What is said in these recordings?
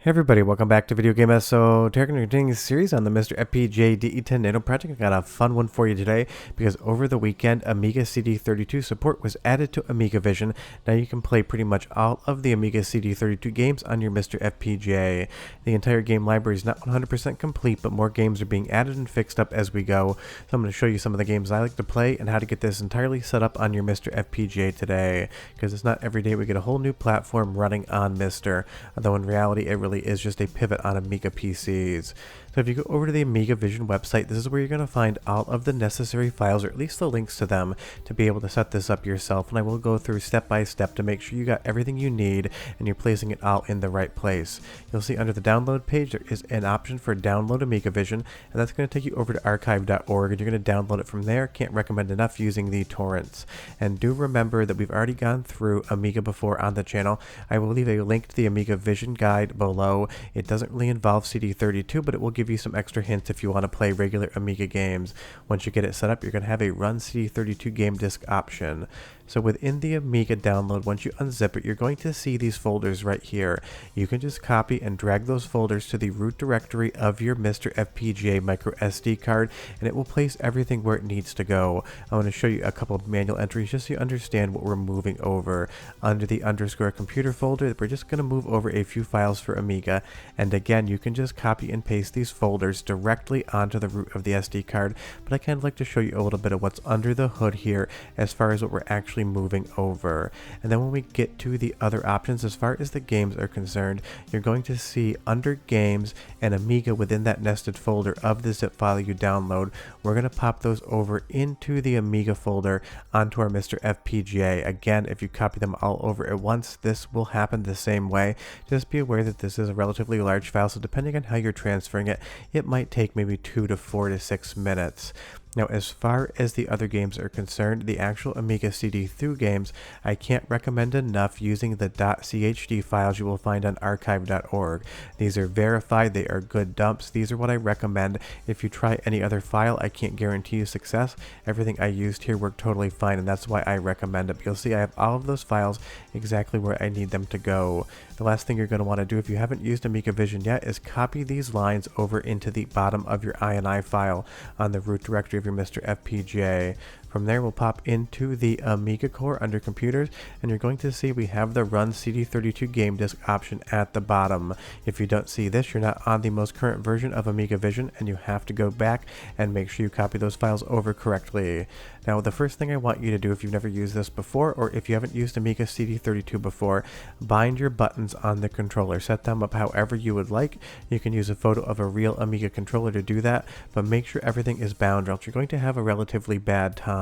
Hey everybody, welcome back to Video Game So today we're continuing this series on the MiSTer FPGA DE10 Nano project. I got a fun one for you today because over the weekend, Amiga CD32 support was added to Amiga Vision. Now you can play pretty much all of the Amiga CD32 games on your MiSTer FPGA. The entire game library is not 100% complete, but more games are being added and fixed up as we go. So I'm going to show you some of the games I like to play and how to get this entirely set up on your MiSTer FPGA today, because it's not every day we get a whole new platform running on MiSTer, although in reality it really is just a pivot on Amiga PCs. So if you go over to the Amiga Vision website, this is where you're going to find all of the necessary files, or at least the links to them, to be able to set this up yourself. And I will go through step by step to make sure you got everything you need and you're placing it all in the right place. You'll see under the download page there is an option for download Amiga Vision, and that's going to take you over to archive.org, and you're going to download it from there. Can't recommend enough using the torrents. And do remember that we've already gone through Amiga before on the channel. I will leave a link to the Amiga Vision guide below. It doesn't really involve CD32, but it will give you some extra hints if you want to play regular Amiga games. Once you get it set up, you're going to have a Run CD32 Game Disk option. So within the Amiga download, once you unzip it, you're going to see these folders right here. You can just copy and drag those folders to the root directory of your MiSTer FPGA micro SD card, and it will place everything where it needs to go. I want to show you a couple of manual entries just so you understand what we're moving over. Under the underscore computer folder, we're just going to move over a few files for Amiga, and again, you can just copy and paste these folders directly onto the root of the SD card, but I kind of like to show you a little bit of what's under the hood here as far as what we're actually moving over. And then when we get to the other options, as far as the games are concerned, you're going to see under games and Amiga within that nested folder of the zip file you download. We're going to pop those over into the Amiga folder onto our MiSTer FPGA. Again, if you copy them all over at once, this will happen the same way. Just be aware that this is a relatively large file, so depending on how you're transferring it, it might take maybe 2 to 4 to 6 minutes. Now, as far as the other games are concerned, the actual Amiga CD32 games, I can't recommend enough using the .chd files you will find on archive.org. These are verified, they are good dumps. These are what I recommend. If you try any other file, I can't guarantee you success. Everything I used here worked totally fine, and that's why I recommend it. You'll see I have all of those files exactly where I need them to go. The last thing you're going to want to do if you haven't used Amiga Vision yet is copy these lines over into the bottom of your INI file on the root directory of your MiSTer FPGA. From there, we'll pop into the Amiga core under computers, and you're going to see we have the Run CD32 Game Disk option at the bottom. If you don't see this, you're not on the most current version of Amiga Vision, and you have to go back and make sure you copy those files over correctly. Now, the first thing I want you to do if you've never used this before, or if you haven't used Amiga CD32 before, bind your buttons on the controller. Set them up however you would like. You can use a photo of a real Amiga controller to do that, but make sure everything is bound, or else you're going to have a relatively bad time.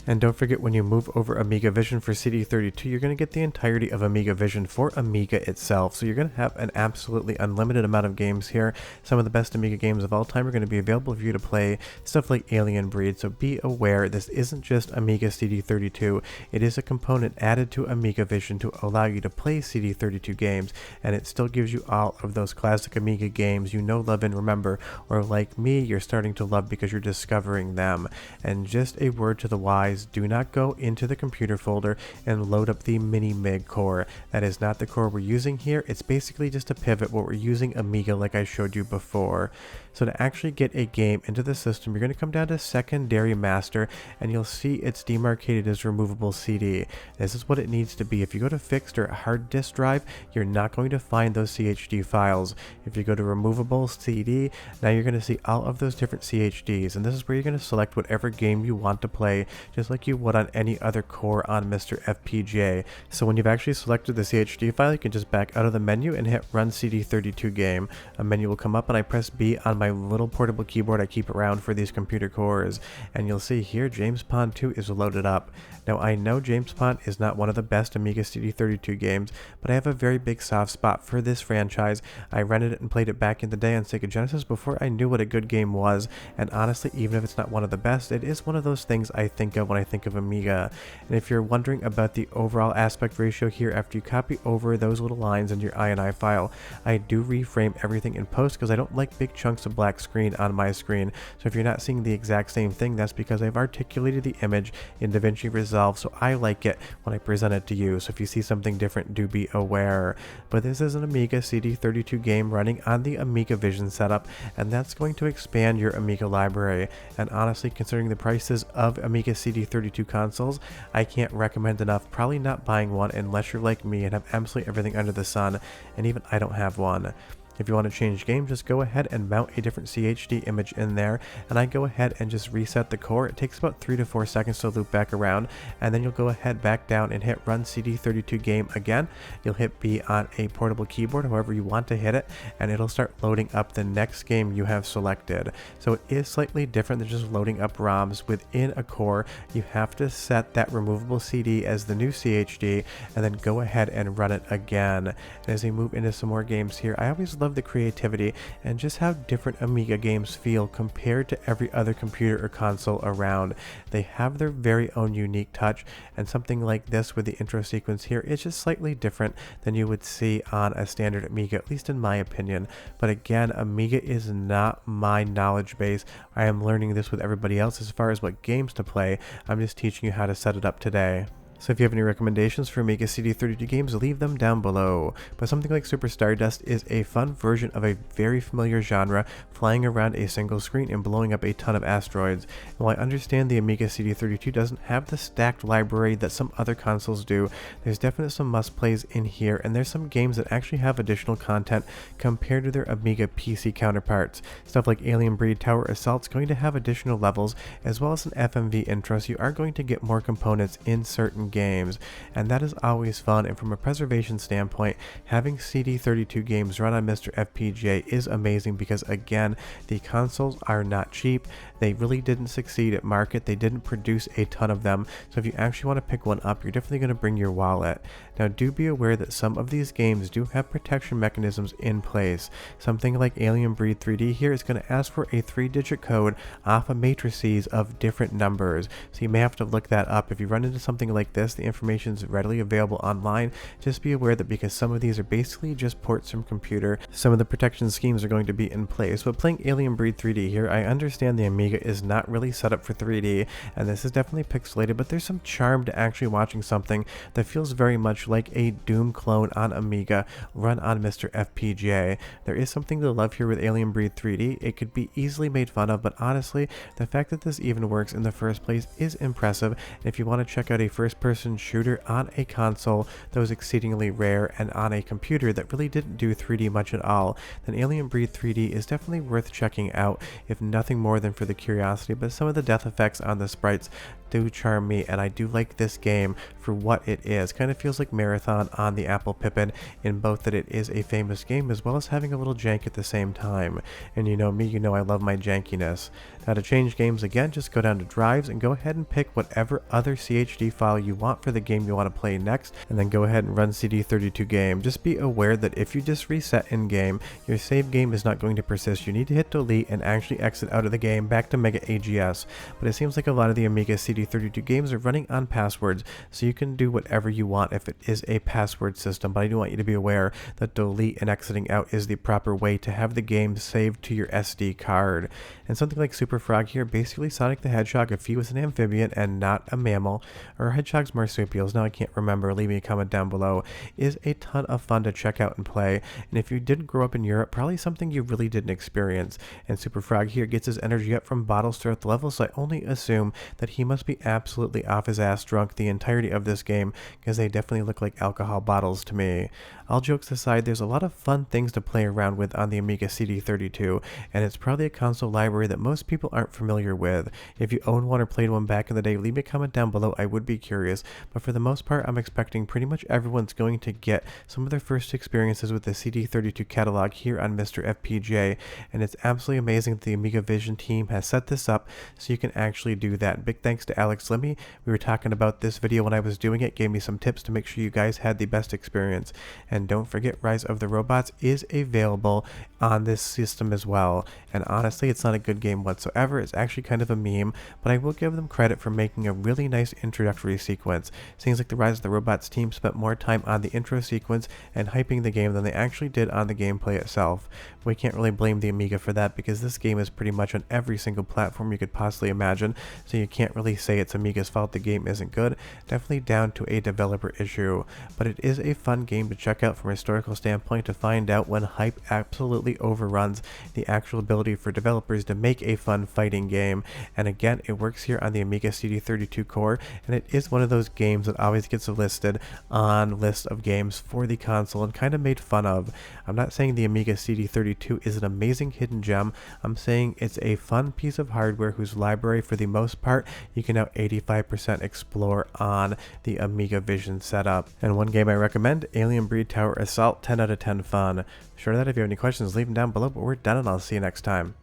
And don't forget, when you move over Amiga Vision for CD32, you're going to get the entirety of Amiga Vision for Amiga itself. So you're going to have an absolutely unlimited amount of games here. Some of the best Amiga games of all time are going to be available for you to play, stuff like Alien Breed. So be aware, this isn't just Amiga CD32. It is a component added to Amiga Vision to allow you to play CD32 games, and it still gives you all of those classic Amiga games you know, love, and remember, or like me, you're starting to love because you're discovering them. And just a word to the wise, do not go into the computer folder and load up the Minimig core. That is not the core we're using here. It's basically just a pivot where we're using Amiga like I showed you before. So to actually get a game into the system, you're going to come down to secondary master, and you'll see it's demarcated as removable CD. This is what it needs to be. If you go to fixed or hard disk drive, you're not going to find those CHD files. If you go to removable CD, now you're going to see all of those different CHDs, and this is where you're going to select whatever game you want to play, just like you would on any other core on MiSTer FPGA. So when you've actually selected the CHD file, you can just back out of the menu and hit Run CD32 Game. A menu will come up, and I press B on my little portable keyboard I keep around for these computer cores, and you'll see here James Pond 2 is loaded up. Now, I know James Pond is not one of the best Amiga CD32 games, but I have a very big soft spot for this franchise. I rented it and played it back in the day on Sega Genesis before I knew what a good game was, and honestly, even if it's not one of the best, it is one of those things I I think of when I think of Amiga. And if you're wondering about the overall aspect ratio here after you copy over those little lines in your INI file, I do reframe everything in post because I don't like big chunks of black screen on my screen. So if you're not seeing the exact same thing, that's because I've articulated the image in DaVinci Resolve, so I like it when I present it to you. So if you see something different, do be aware. But this is an Amiga CD32 game running on the Amiga Vision setup, and that's going to expand your Amiga library. And honestly, considering the prices of Amiga CD32 consoles, I can't recommend enough probably not buying one unless you're like me and have absolutely everything under the sun, and even I don't have one. If you want to change game, just go ahead and mount a different CHD image in there, and I go ahead and just reset the core. It takes about 3 to 4 seconds to loop back around, and then you'll go ahead back down and hit run CD32 game again. You'll hit B on a portable keyboard, however you want to hit it, and it'll start loading up the next game you have selected. So it is slightly different than just loading up ROMs within a core. You have to set that removable CD as the new CHD, and then go ahead and run it again. And as we move into some more games here, I always love the creativity and just how different Amiga games feel compared to every other computer or console around. They have their very own unique touch, and something like this with the intro sequence here is just slightly different than you would see on a standard Amiga, at least in my opinion. But again, Amiga is not my knowledge base. I am learning this with everybody else as far as what games to play. I'm just teaching you how to set it up today. So if you have any recommendations for Amiga CD32 games, leave them down below. But something like Super Stardust is a fun version of a very familiar genre, flying around a single screen and blowing up a ton of asteroids. And while I understand the Amiga CD32 doesn't have the stacked library that some other consoles do, there's definitely some must-plays in here, and there's some games that actually have additional content compared to their Amiga PC counterparts. Stuff like Alien Breed Tower Assault's going to have additional levels, as well as an FMV intro, so you are going to get more components in certain games, and that is always fun. And from a preservation standpoint, having CD32 games run on MiSTer FPGA is amazing because, again, the consoles are not cheap. They really didn't succeed at market. They didn't produce a ton of them, so if you actually want to pick one up, you're definitely going to bring your wallet. Now, do be aware that some of these games do have protection mechanisms in place. Something like Alien Breed 3D here is going to ask for a 3-digit code off of matrices of different numbers, so you may have to look that up. If you run into something like this, the information is readily available online. Just be aware that because some of these are basically just ports from computer, some of the protection schemes are going to be in place. But playing Alien Breed 3D here, I understand the Amiga is not really set up for 3D, and this is definitely pixelated, but there's some charm to actually watching something that feels very much like a Doom clone on Amiga run on MiSTer FPGA. There is something to love here with Alien Breed 3D. It could be easily made fun of, but honestly, the fact that this even works in the first place is impressive. And if you want to check out a first-person shooter on a console that was exceedingly rare and on a computer that really didn't do 3D much at all, then Alien Breed 3D is definitely worth checking out, if nothing more than for the curiosity. But some of the death effects on the sprites do charm me, and I do like this game for what it is. Kind of feels like Marathon on the Apple Pippin, in both that it is a famous game as well as having a little jank at the same time. And you know me, you know I love my jankiness. Now, to change games again, just go down to drives and go ahead and pick whatever other CHD file you want for the game you want to play next, and then go ahead and run CD32 game. Just be aware that if you just reset in game, your save game is not going to persist. You need to hit delete and actually exit out of the game back to Mega AGS. But it seems like a lot of the Amiga CD32 games are running on passwords, so you can do whatever you want if it is a password system. But I do want you to be aware that delete and exiting out is the proper way to have the game saved to your SD card. And something like Super Frog here, basically Sonic the Hedgehog if he was an amphibian and not a mammal, or hedgehogs marsupials, now I can't remember, leave me a comment down below, is a ton of fun to check out and play. And if you didn't grow up in Europe, probably something you really didn't experience. And Super Frog here gets his energy up from bottles throughout the level, so I only assume that he must be absolutely off his ass drunk the entirety of this game, because they definitely look like alcohol bottles to me. All jokes aside, there's a lot of fun things to play around with on the Amiga CD32, and it's probably a console library that most people aren't familiar with. If you own one or played one back in the day, leave me a comment down below, I would be curious. But for the most part, I'm expecting pretty much everyone's going to get some of their first experiences with the CD32 catalog here on MiSTer FPGA, and it's absolutely amazing that the Amiga Vision team has set this up so you can actually do that. Big thanks to LIMI. We were talking about this video when I was doing it, gave me some tips to make sure you guys had the best experience. And don't forget, Rise of the Robots is available on this system as well, and honestly it's not a good game whatsoever. It's actually kind of a meme, but I will give them credit for making a really nice introductory sequence. Seems like the Rise of the Robots team spent more time on the intro sequence and hyping the game than they actually did on the gameplay itself. We can't really blame the Amiga for that because this game is pretty much on every single platform you could possibly imagine, so you can't really say it's Amiga's fault the game isn't good. Definitely down to a developer issue, but it is a fun game to check out from a historical standpoint to find out when hype absolutely overruns the actual ability for developers to make a fun fighting game. And again, it works here on the Amiga CD32 core, and it is one of those games that always gets listed on lists of games for the console and kind of made fun of. I'm not saying the Amiga CD32 is an amazing hidden gem. I'm saying it's a fun piece of hardware whose library for the most part you can now 85% explore on the Amiga Vision setup. And one game I recommend, Alien Breed Tower Assault, 10 out of 10 fun. Sure that if you have any questions, leave them down below, but we're done and I'll see you next time.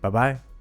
Bye bye.